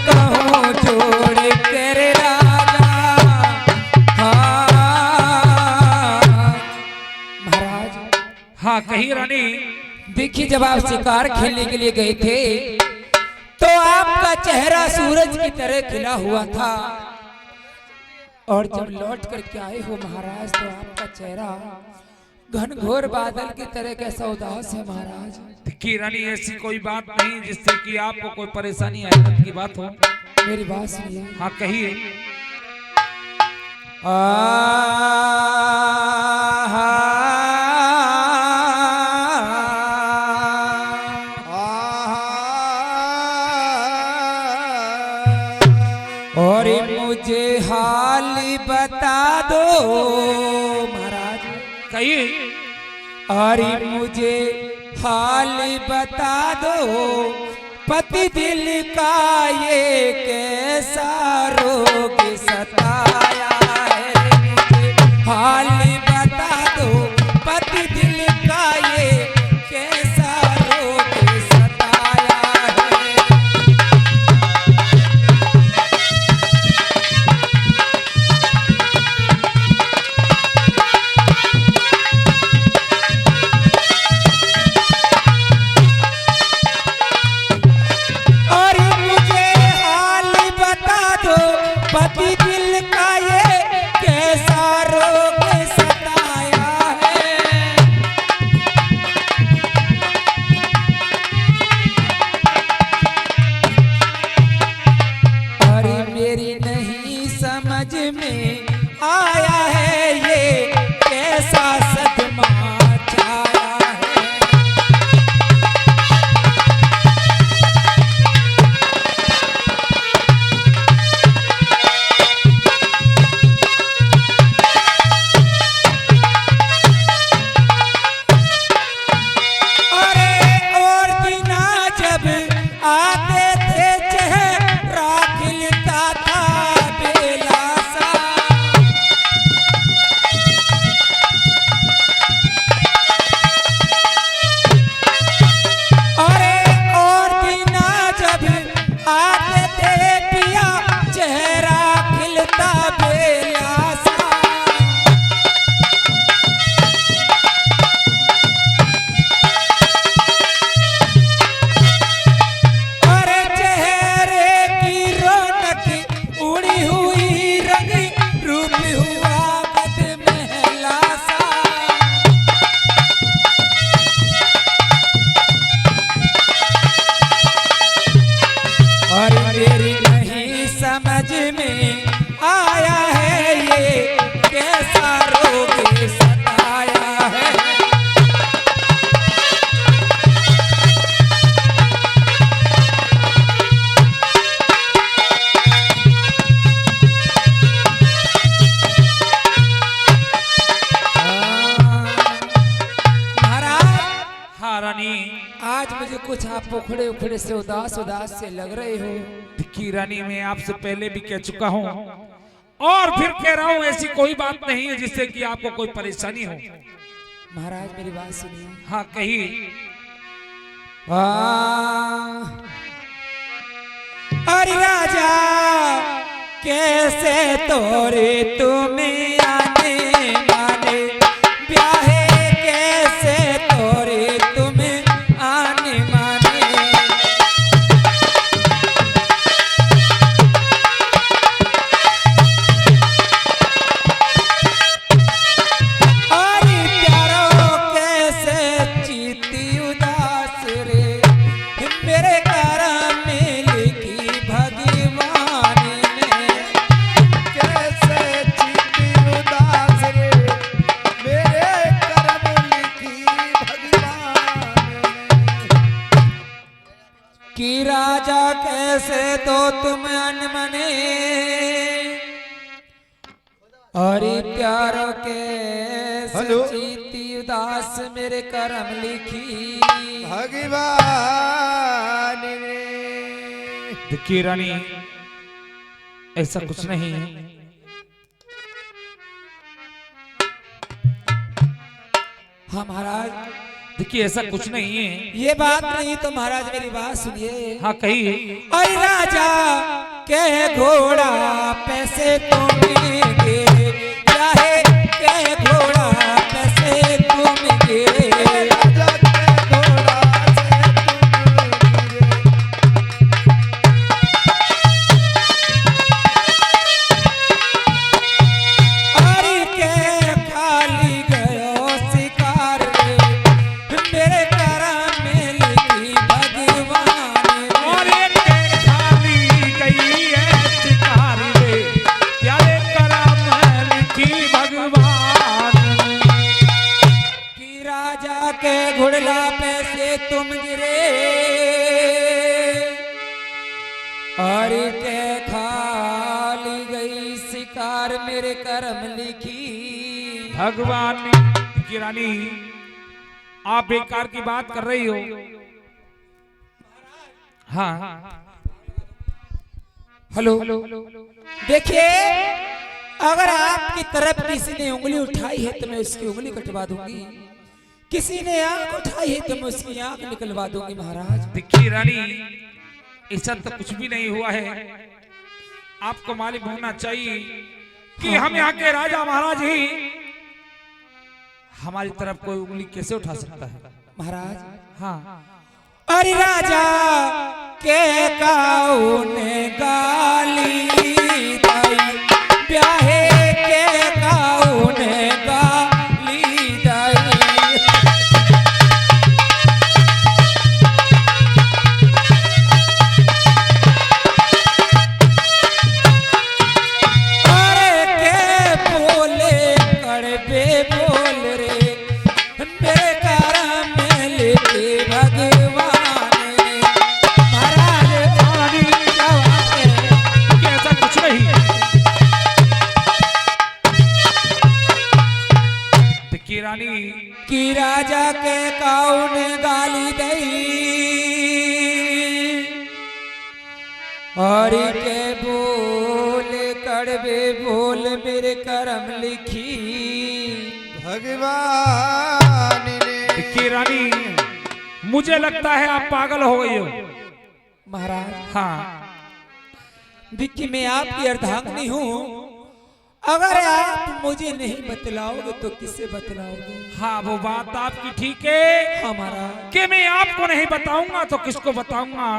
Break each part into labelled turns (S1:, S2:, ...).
S1: कहूँ जोड़ कर राजा। महाराज।
S2: हाँ कही रानी।
S1: देखिए जब आप शिकार खेलने के लिए गए थे तो आपका चेहरा सूरज की तरह खिला हुआ था और जब लौट करके आए हो महाराज तो आपका चेहरा घनघोर बादल की तरह कैसा उदास है महाराज।
S2: देखिए रानी ऐसी कोई बात नहीं जिससे कि आपको कोई परेशानी हैरत की बात हो।
S1: मेरी बात सुनिए।
S2: हाँ कहिए।
S1: और मुझे हाल बता दो महाराज।
S2: कहिए।
S1: और मुझे हाल बता दो पति दिल का ये कैसा रोग सताया है। मुझे हाल बता दो पति दिल का ये कैसा रोग सताया है। पति दिल का ये कैसा रोग सताया है। अरे मेरी नहीं समझ में आया है ये कैसा सदमा छाया है। आते थे चेहरा खिलता था बेला सा। अरे और बिना जब आते थे पिया चेहरा खिलता बेला सा। मेरी नहीं समझ में आया है ये कैसा रोग सताया है।
S2: हाँ रानी।
S1: आज मुझे कुछ आप उखड़े उखड़े से उदास उदास से लग रहे हो।
S2: देखिए रानी मैं आपसे पहले भी कह चुका हूँ और फिर कह रहा हूँ ऐसी कोई बात नहीं है जिससे कि आपको कोई परेशानी हो।
S1: महाराज मेरी बात सुनिए।
S2: हाँ कहिए।
S1: अरे राजा कैसे तोरे तुम्हें आने माने ब्याहे कैसे तोरे तुम्हें आने माने। अरे प्यारो कैसे चीती उदास रे मेरे करम में लिखी भगवान ने। कैसे चीती उदास रे मेरे करम लिखी भगवान ने। कि राजा कैसे तो तुम अनमने और प्यारो कैसे चीती उदास मेरे करम लिखी भगवान ने।
S2: देखिए रानी ऐसा कुछ नहीं है।
S1: हाँ महाराज।
S2: देखिए ऐसा कुछ नहीं है।
S1: ये बात नहीं तो महाराज मेरी बात सुनिए।
S2: हाँ कहिए।
S1: अरे राजा के घोड़ा पैसे तुमगे, चाहे के घोड़ा पैसे तुमगे,
S3: राजा के घोड़ा से
S1: अरे के खाली गयो शिकार रे, मेरे करम में लिखी भगवान
S2: और एक खाली गई है शिकार रे, प्यारे करम लिखी भगवान
S1: कि राजा के घुड़ला पैसे तुम गिरे, और के खाली गई शिकार मेरे करम लिखी।
S2: भगवान ने की रानी, आप बेकार की बात कर रही हो। हाँ
S1: हेलो, देखिए अगर आपकी तरफ किसी ने उंगली उठाई है तो मैं उसकी उंगली कटवा दूंगी, किसी ने आंख उठाई है तो मैं उसकी आंख निकलवा दूंगी महाराज।
S2: देखिए रानी, ऐसा तो कुछ भी नहीं हुआ है। आपको मालूम होना चाहिए कि हम यहाँ के राजा महाराज ही, हमारी तरफ कोई उंगली कैसे उठा सकता है
S1: महाराज?
S2: हाँ
S1: अरे राजा के काउने गाली दाई, ब्याहे के काउने गाली दाई, अरे के बोले कड़बे बोल रे, मेरे करम में लिखे भगवान ने। महाराज हमारी क्या बात है?
S2: कि ऐसा कुछ नहीं। देखिए रानी,
S1: कि राजा के कौन गाली दई, और के बोल कड़वे बोल मेरे करम लिखी
S3: भगवान ने।
S2: देखिए रानी, मुझे लगता है आप पागल हो गई हो।
S1: महाराज
S2: हाँ
S1: देखिए मैं आपकी अर्धांगिनी हूँ, अगर आप मुझे नहीं बतलाओगे तो किससे बतलाओगे?
S2: हाँ, वो बात आपकी ठीक है
S1: हमारा
S2: कि मैं आपको नहीं बताऊंगा तो किसको बताऊंगा।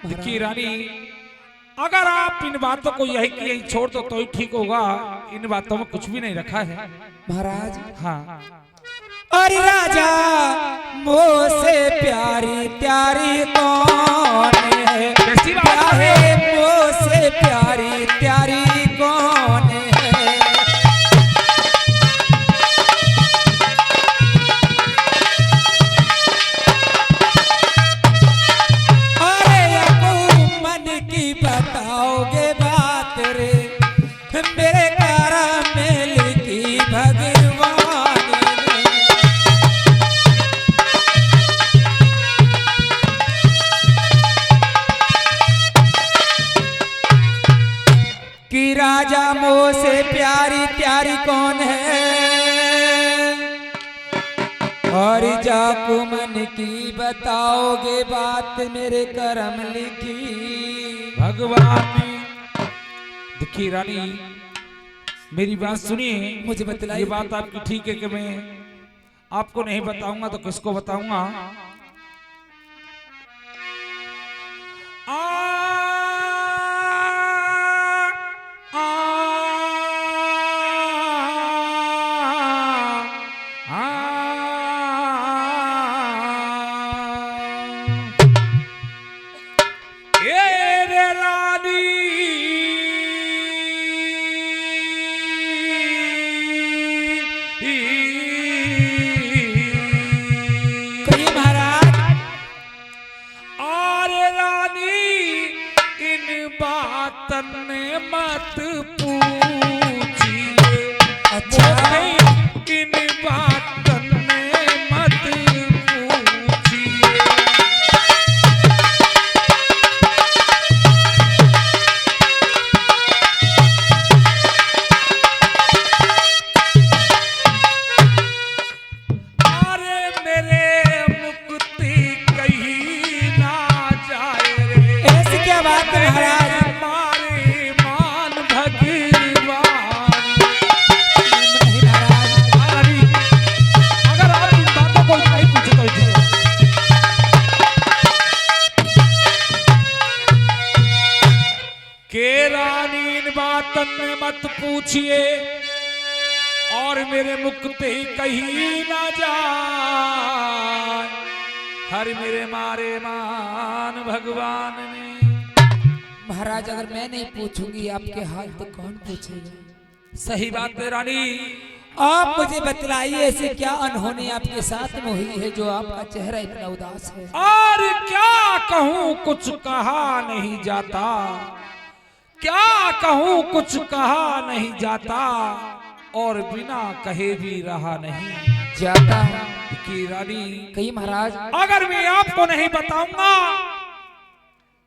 S2: देखिए रानी, अगर आप इन बातों को यही की यही छोड़ दो तो ही ठीक होगा। इन बातों में कुछ भी नहीं रखा है।
S1: महाराज
S2: हाँ
S1: अरे राजा मोह से प्यारी प्यारी कौन है,
S2: कैसी बात
S1: प्यारे
S2: है?
S1: मोह से प्यारी प्यारी कौन है? अरे अपू मन की बताओगे बात रे, मेरे करम में लिखी भगवान ने। कि राजा मोह से प्यारी प्यारी कौन है, और जाको मन की बताओगे बात मेरे करम लिखी
S2: भगवान ने। देखिए रानी, मेरी बात सुनिए।
S1: मुझे बतलाइए।
S2: ये बात आपकी ठीक है कि मैं आपको नहीं बताऊंगा तो किसको बताऊंगा। आ, आ, आ, ए रे रानी,
S1: कहिए महाराज।
S2: और रानी, इन बातन मत पूछिए।
S1: अच्छा।
S2: इन बातन मत पूछिए। अरे मेरे मुक्ति कहीं ना जाए रे,
S1: ऐसी क्या बात है महाराज?
S2: मार के रानी इन बातन में मत पूछिए और मेरे मुक्ति कहीं ना जाए, हर मेरे मारे मान भगवान ने।
S1: महाराज अगर मैं नहीं पूछूंगी आपके हाल तो कौन पूछेगा?
S2: सही बात है रानी।
S1: आप मुझे बतलाइए ऐसे क्या अनहोनी आपके साथ में हुई है जो आपका चेहरा इतना उदास है?
S2: और क्या कहूँ कुछ कहा नहीं जाता, क्या कहूँ कुछ कहा नहीं जाता और बिना कहे भी रहा नहीं
S1: जाता
S2: कि रानी।
S1: कही महाराज
S2: अगर मैं आपको नहीं बताऊंगा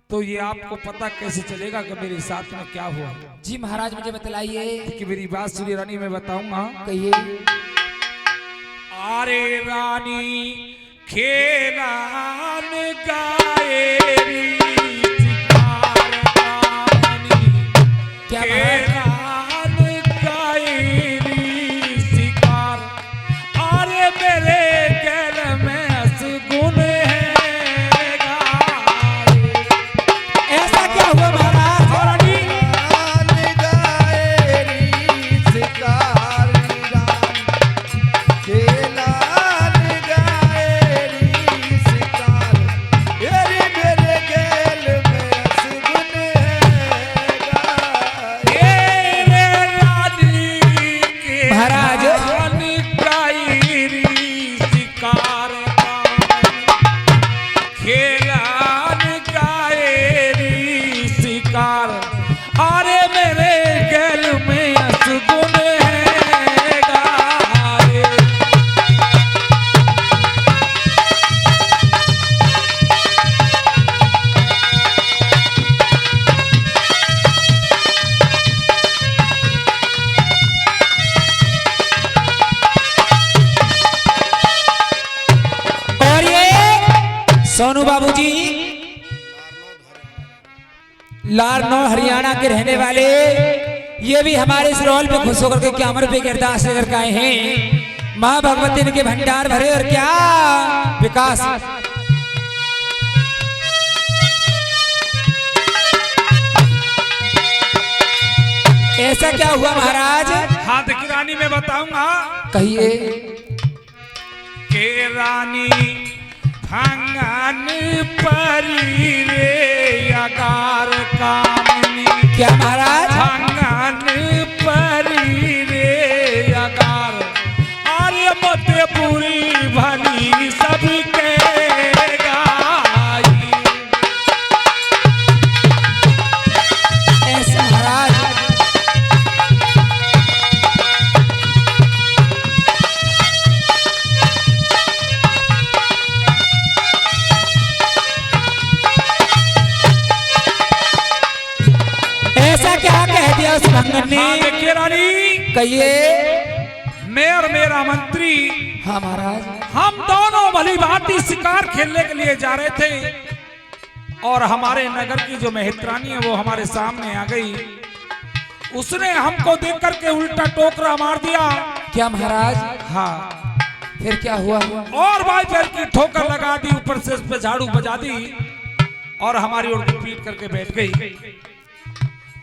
S2: तो ये आपको पता कैसे चलेगा कि मेरे साथ में क्या हुआ?
S1: जी महाराज मुझे बतलाइए।
S2: कि मेरी बात सुनिए रानी, मैं बताऊंगा।
S1: कहिए।
S2: अरे रानी खेलान गाएरी शिकार रानी,
S1: क्या महाराज?
S2: खेलान गाएरी शिकार। अरे मेरे गैल में असगुन है गाए।
S1: ऐसा क्या हुआ महाराज?
S2: और रानी
S3: गान गाएरी शिकारी राम, खेलान गाएरी शिकार। मेरे मेरे गैल में असगुन है गाए।
S2: रानी के
S1: महाराज।
S2: रानी गाएरी शिकार खेलान गाएरी शिकार। अरे मेरे गैल में असगुन है गाए।
S1: और ये सोनू बाबूजी लारनौल हरियाणा के रहने वाले, ये भी हमारे इस रोल पे खुश होकर के क्या अमर पे अरदास लेकर के आए हैं। माँ भगवती इनके भंडार भरे और क्या विकास। ऐसा क्या हुआ महाराज?
S2: हाँ देखिए रानी, मैं बताऊंगा।
S1: कहिए।
S2: के रानी भंगन परी रे अगार कामनी।
S1: क्या महाराज?
S2: भंगन परी रे अगार। आर्य मत पूरी भली सबके गाई।
S1: ऐसा महाराज? ऐसा क्या कह दिया उस भंगन ने?
S2: हाँ देखिए रानी,
S1: कहिए।
S2: मैं और मेरा मंत्री,
S1: हाँ महाराज।
S2: हम दोनों भली भांति शिकार खेलने के लिए जा रहे थे और हमारे नगर की जो मेहतरानी है वो हमारे सामने आ गई। उसने हमको देख करके उल्टा टोकरा मार दिया।
S1: क्या महाराज?
S2: हाँ,
S1: फिर क्या हुआ?
S2: और बाई पैर की ठोकर लगा दी, ऊपर से उस पे झाड़ू बजा दी और हमारी ओर पीट करके बैठ गई।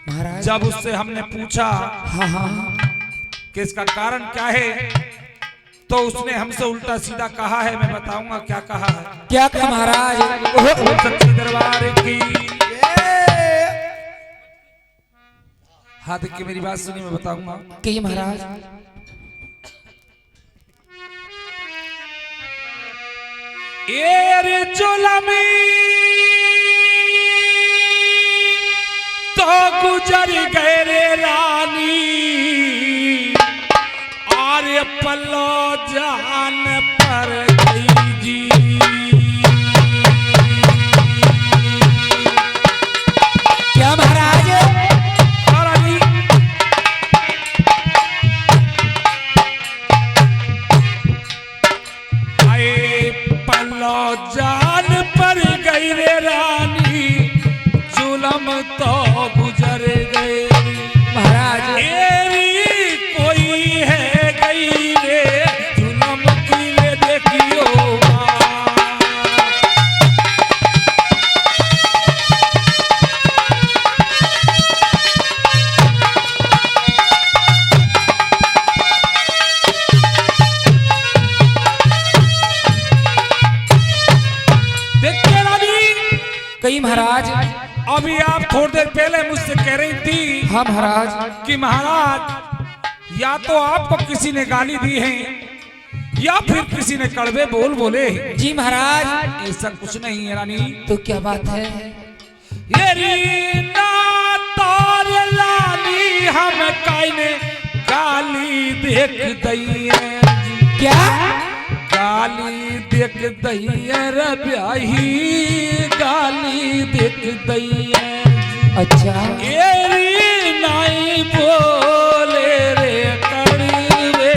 S1: महाराज
S2: जब उससे हमने पूछा
S1: हाँ हाँ
S2: कि इसका कारण क्या है, तो उसने हमसे उल्टा सीधा कहा है। मैं बताऊंगा क्या कहा है।
S1: क्या कहा महाराज?
S2: वो सच्चे दरबार की। हाँ देखिए मेरी बात सुनिए, मैं बताऊंगा।
S1: कि महाराज
S2: एर जुलमी तो गुजर गए रे रानी, आर्य पल्लो जान पर गई जी।
S1: क्या महाराज?
S2: जान पर गई रे रानी, जुलम तो गुजर गए
S1: महाराज
S2: एरी कोई है गई रे देर पहले मुझसे कह रही थी
S1: हाँ महाराज।
S2: कि महाराज या तो आपको किसी ने गाली दी है या फिर किसी ने कड़वे बोल बोले।
S1: जी महाराज।
S2: ऐसा कुछ नहीं है रानी।
S1: तो क्या बात है?
S2: ये रीना तार लानी हम काइने गाली देख दइए।
S1: क्या
S2: गाली देख दइए रे ब्याही गाली देख दइए।
S1: अच्छा।
S2: एरी नाई बोले रे कड़वे।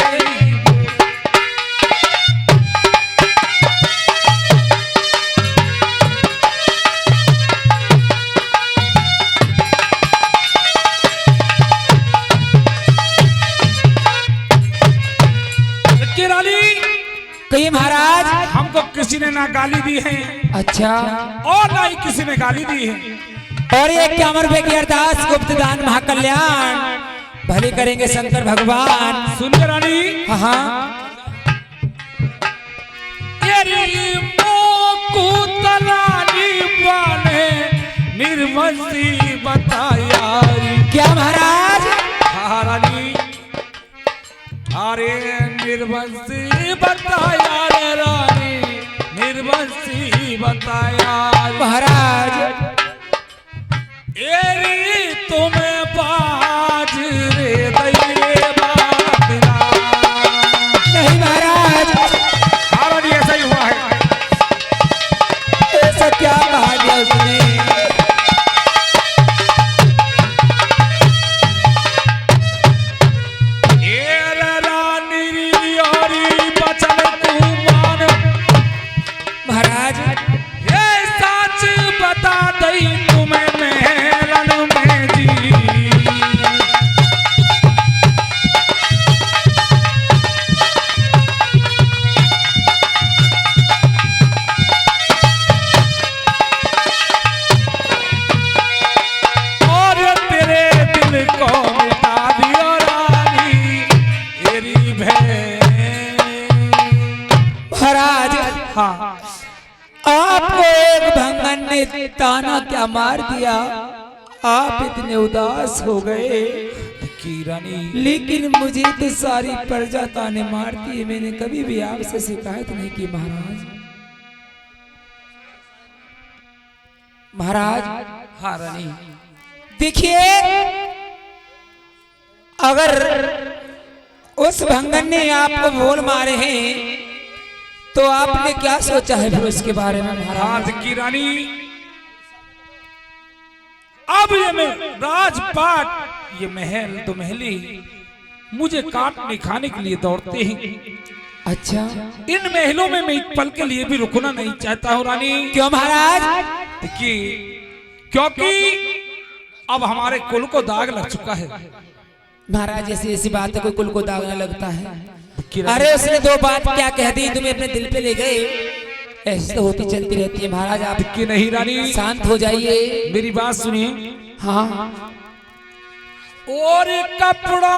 S1: कही महाराज
S2: हमको किसी ने ना गाली दी है
S1: अच्छा
S2: और ना ही किसी ने गाली दी है।
S1: और ये 51 रुपए की अरदास गुप्त दान महाकल्याण भले करेंगे शंकर भगवान।
S2: सुनिए रानी।
S1: हाँ हाँ।
S2: निर्मसी बताया
S1: क्या महाराज?
S2: हाँ रानी। अरे निर्वंशी बताया रे रानी निर्वंशी बताया
S1: महाराज।
S2: एरी तुम्हें बाज रे दैरे बातरा।
S1: नहीं महाराज।
S2: हाँ रानी ऐसा ही हुआ है।
S1: ऐसा क्या कहा गया उसने? महाराज
S2: ये सच बता दई तुम्हें महलन में जी। और तेरे दिल को मिटा दिया रानी तेरी बहन।
S1: महाराज
S2: हाँ
S1: आपको एक भंगन ने ताना क्या मार दिया, आप इतने उदास हो गए।
S2: की रानी
S1: लेकिन मुझे तो सारी प्रजा ताने मारती है, मैंने कभी भी आपसे शिकायत नहीं की महाराज। महाराज
S2: हाँ रानी
S1: देखिए अगर उस भंगन ने आपको बोल मारे हैं तो आपने क्या सोचा है फिर उसके बारे में महाराज?
S2: की रानी अब ये मैं राजपाट ये महल तो महली मुझे काटने खाने के लिए दौड़ते हैं।
S1: अच्छा
S2: इन महलों में मैं एक पल के लिए भी रुकना नहीं चाहता हूँ रानी।
S1: क्यों महाराज?
S2: देखिए क्योंकि अब हमारे कुल को दाग लग चुका है।
S1: महाराज ऐसी ऐसी बात है कोई कुल को दाग न लगता है। अरे उसने दो बात क्या कह दी तुम्हें अपने दिल पे ले गए, ऐसी तो होती चलती रहती है महाराज। आप
S2: की नहीं रानी
S1: शांत हो जाइए,
S2: मेरी बात सुनिए।
S1: हाँ
S2: और कपड़ा